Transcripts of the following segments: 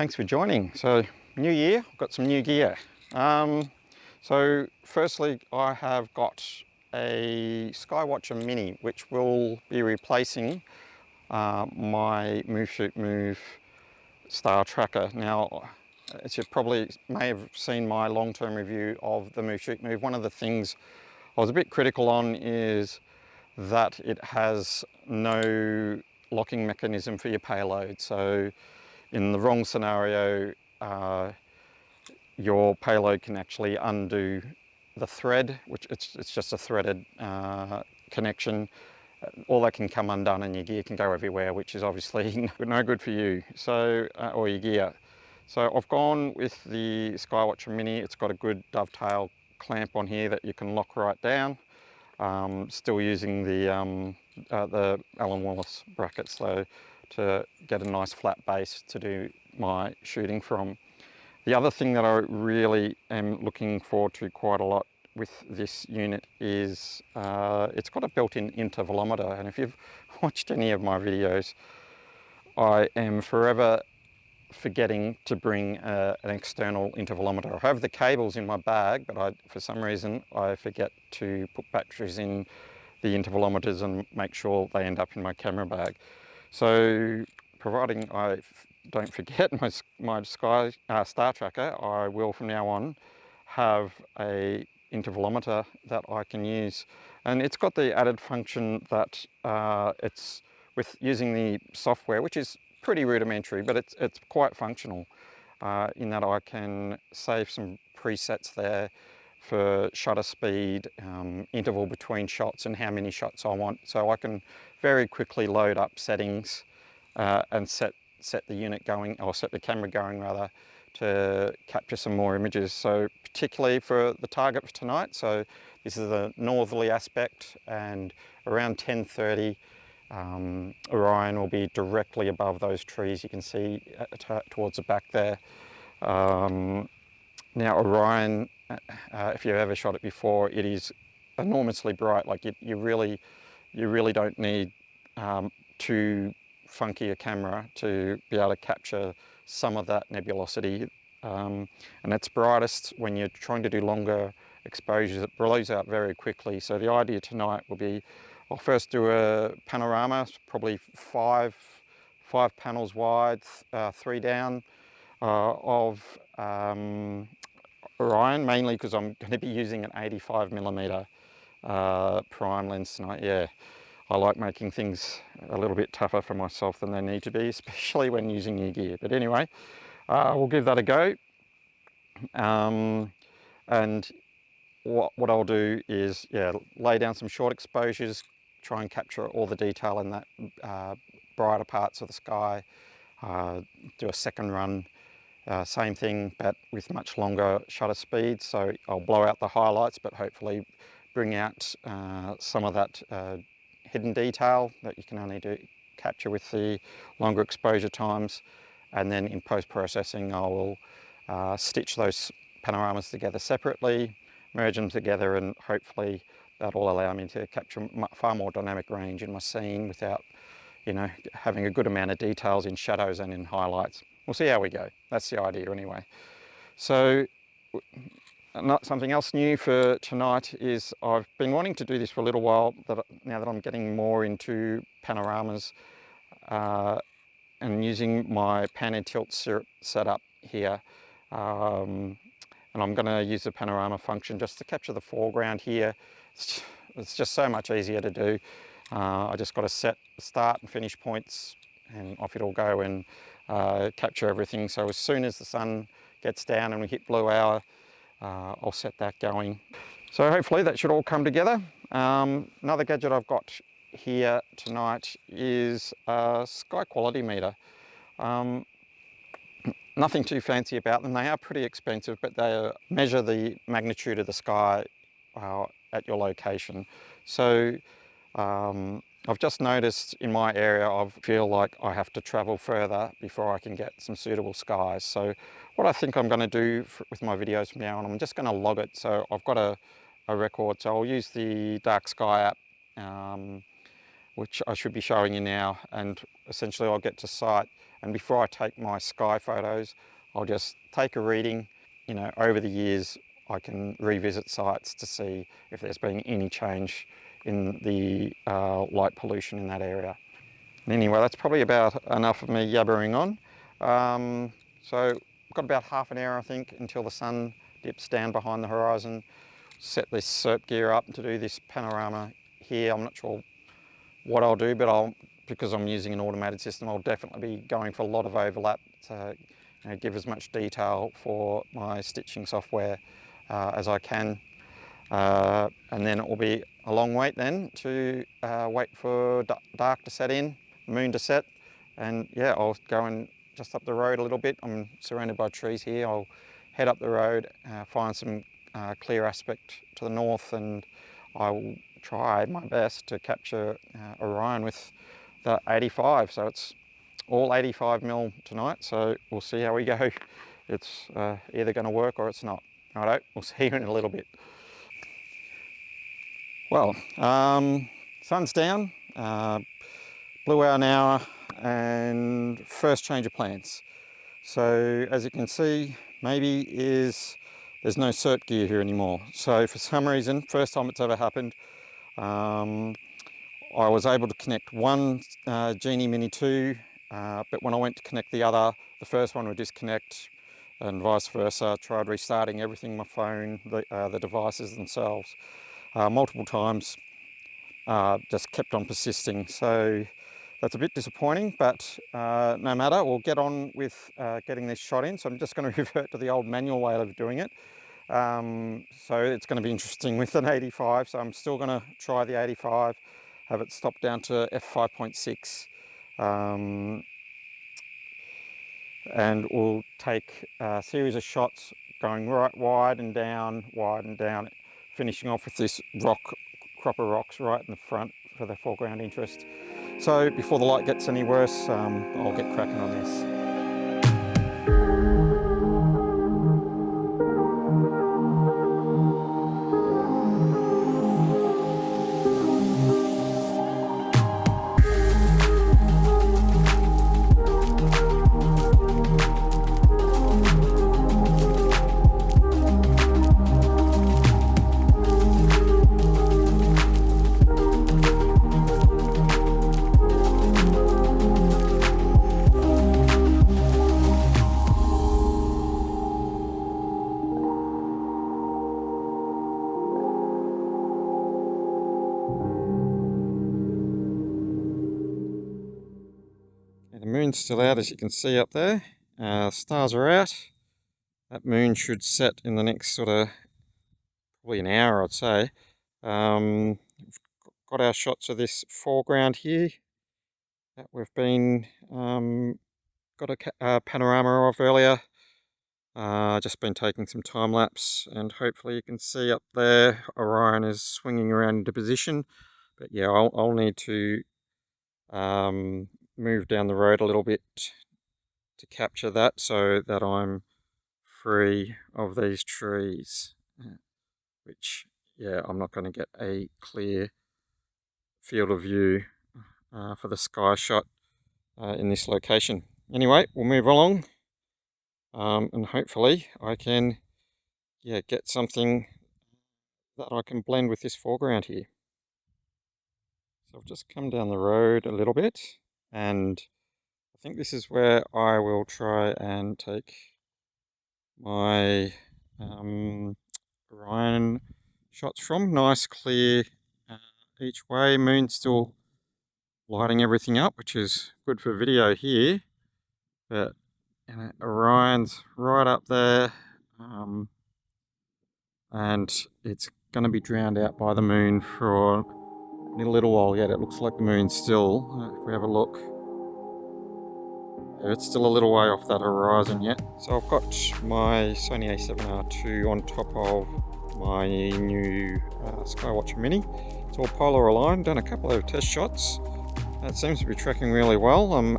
Thanks for joining. So, new year, I've got some new gear. So firstly, I have got a Skywatcher Mini, which will be replacing my Move Shoot Move Star Tracker. Now, as you probably may have seen my long-term review of the Move Shoot Move, one of the things I was a bit critical on is that it has no locking mechanism for your payload. So in the wrong scenario, your payload can actually undo the thread, which it's just a threaded connection. All that can come undone and your gear can go everywhere, which is obviously no good for you, so or your gear. So I've gone with the Skywatcher Mini. It's got a good dovetail clamp on here that you can lock right down. Still using the Allen Wallace brackets though, to get a nice flat base to do my shooting from. The other thing that I really am looking forward to quite a lot with this unit is it's got a built-in intervalometer, and if you've watched any of my videos, I am forever forgetting to bring an external intervalometer. I have the cables in my bag, but for some reason I forget to put batteries in the intervalometers and make sure they end up in my camera bag. So providing I don't forget my Star Tracker, I will from now on have a intervalometer that I can use. And it's got the added function that it's with using the software, which is pretty rudimentary, but it's quite functional in that I can save some presets there for shutter speed, interval between shots and how many shots I want. So I can very quickly load up settings and set the unit going, or set the camera going rather, to capture some more images. So particularly for the target for tonight, so this is a northerly aspect, and around 10:30 Orion will be directly above those trees you can see towards the back there. Now Orion, if you've ever shot it before, it is enormously bright. Like you really don't need too funky a camera to be able to capture some of that nebulosity. And it's brightest when you're trying to do longer exposures. It blows out very quickly. So the idea tonight will be, I'll first do a panorama, probably five panels wide, 3 down, of Orion, mainly because I'm going to be using an 85mm prime lens tonight. Yeah, I like making things a little bit tougher for myself than they need to be, especially when using new gear. But anyway, we'll give that a go. And what I'll do is, yeah, lay down some short exposures, try and capture all the detail in that brighter parts of the sky, do a second run, same thing, but with much longer shutter speeds. So I'll blow out the highlights, but hopefully bring out some of that hidden detail that you can only capture with the longer exposure times. And then in post-processing, I will stitch those panoramas together separately, merge them together, and hopefully that will allow me to capture far more dynamic range in my scene without, you know, having a good amount of details in shadows and in highlights. We'll see how we go. That's the idea anyway. So something else new for tonight is I've been wanting to do this for a little while, now that I'm getting more into panoramas and using my pan and tilt setup here. And I'm going to use the panorama function just to capture the foreground here. It's just so much easier to do. I just got to set start and finish points, and off it'll go and capture everything. So as soon as the sun gets down and we hit blue hour, I'll set that going. So hopefully that should all come together. Another gadget I've got here tonight is a sky quality meter. Nothing too fancy about them. They are pretty expensive, but they measure the magnitude of the sky at your location. So I've just noticed in my area, I feel like I have to travel further before I can get some suitable skies. So what I think I'm going to do with my videos from now on, I'm just going to log it. So I've got a record, so I'll use the Dark Sky app, which I should be showing you now, and essentially I'll get to site, and before I take my sky photos, I'll just take a reading. You know, over the years I can revisit sites to see if there's been any change in the light pollution in that area. And anyway, that's probably about enough of me yabbering on. So I've got about half an hour, I think, until the sun dips down behind the horizon. Set this SERP gear up to do this panorama here. I'm not sure what I'll do, but because I'm using an automated system, I'll definitely be going for a lot of overlap to give as much detail for my stitching software as I can. And then it will be a long wait then to wait for dark to set in, moon to set, and yeah, I'll go and just up the road a little bit. I'm surrounded by trees here. I'll head up the road, find some clear aspect to the north, and I will try my best to capture Orion with the 85. So it's all 85mm tonight, so we'll see how we go. It's either going to work or it's not. Righto, we'll see you in a little bit. Well, sun's down, blue hour an hour, and first change of plans. So as you can see, there's no SERP gear here anymore. So for some reason, first time it's ever happened, I was able to connect one Genie Mini 2, but when I went to connect the other, the first one would disconnect, and vice versa. Tried restarting everything, my phone, the devices themselves, multiple times, just kept on persisting. So that's a bit disappointing, but no matter, we'll get on with getting this shot in. So I'm just going to revert to the old manual way of doing it. So it's going to be interesting with an 85. So I'm still going to try the 85, have it stop down to f5.6. And we'll take a series of shots going right wide and down, finishing off with this crop of rocks right in the front for the foreground interest. So before the light gets any worse, I'll get cracking on this. The moon's still out, as you can see up there. Stars are out. That moon should set in the next sort of probably an hour, I'd say. We've got our shots of this foreground here that we've been got a panorama of earlier. Just been taking some time lapse, and hopefully you can see up there Orion is swinging around into position. But yeah, I'll need to move down the road a little bit to capture that, so that I'm free of these trees, which, yeah, I'm not going to get a clear field of view for the sky shot in this location. Anyway, we'll move along, and hopefully I can get something that I can blend with this foreground here. So I've just come down the road a little bit, and I think this is where I will try and take my Orion shots from. Nice, clear each way. Moon's still lighting everything up, which is good for video here. But Orion's right up there, and it's going to be drowned out by the moon for a little while yet. It looks like the moon's still, if we have a look, it's still a little way off that horizon yet. So I've got my Sony a7R II on top of my new Skywatch Mini. It's all polar aligned, done a couple of test shots. It seems to be tracking really well. I'm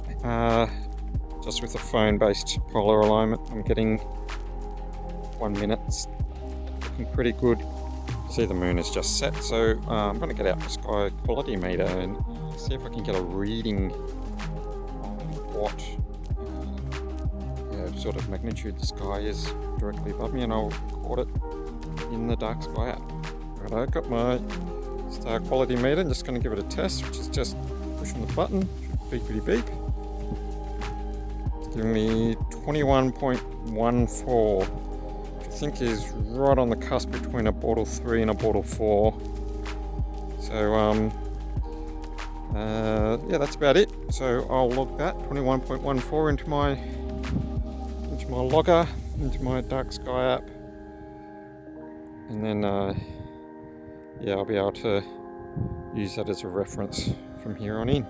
just with the phone-based polar alignment, I'm getting 1 minute, looking pretty good. See, the moon has just set, so I'm going to get out the sky quality meter and see if I can get a reading on what sort of magnitude the sky is directly above me, and I'll record it in the dark sky app. Right, I've got my star quality meter. I'm just going to give it a test, which is just pushing the button, beepity beep. It's giving me 21.14, which I think is right on the cusp between a Bortle 3 and a Bortle 4. So yeah, that's about it. So I'll log that 21.14 into my logger, into my dark sky app, and then yeah, I'll be able to use that as a reference from here on in.